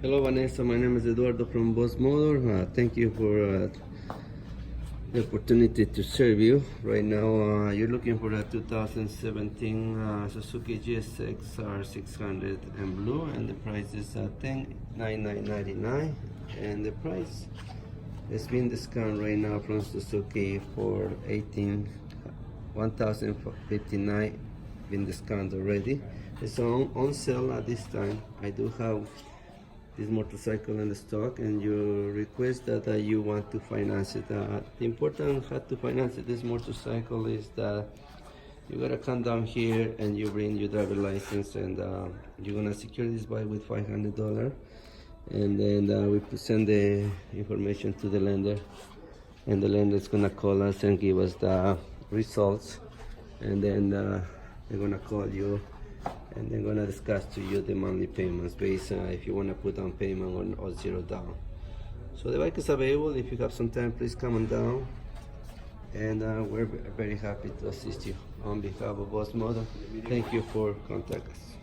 Hello Vanessa, my name is Eduardo from Boss Motor. Thank you for the opportunity to serve you. Right now you're looking for a 2017 Suzuki GSX-R600 in blue, and the price is $10,999, and the price is being discounted right now from Suzuki for 1,059, been discounted already. It's on sale at this time. I do have this motorcycle in the stock, and you request that you want to finance it. The important how to finance this motorcycle is that you gotta come down here and you bring your driver license, and you're gonna secure this bike with $500, and then we send the information to the lender, and the lender is gonna call us and give us the results, and then they're gonna call you and they're gonna discuss to you the monthly payments based if you want to put down payment or zero down. So the bike is available. If you have some time, please come on down, and we're very happy to assist you. On behalf of Boss Motor, thank you for contacting us.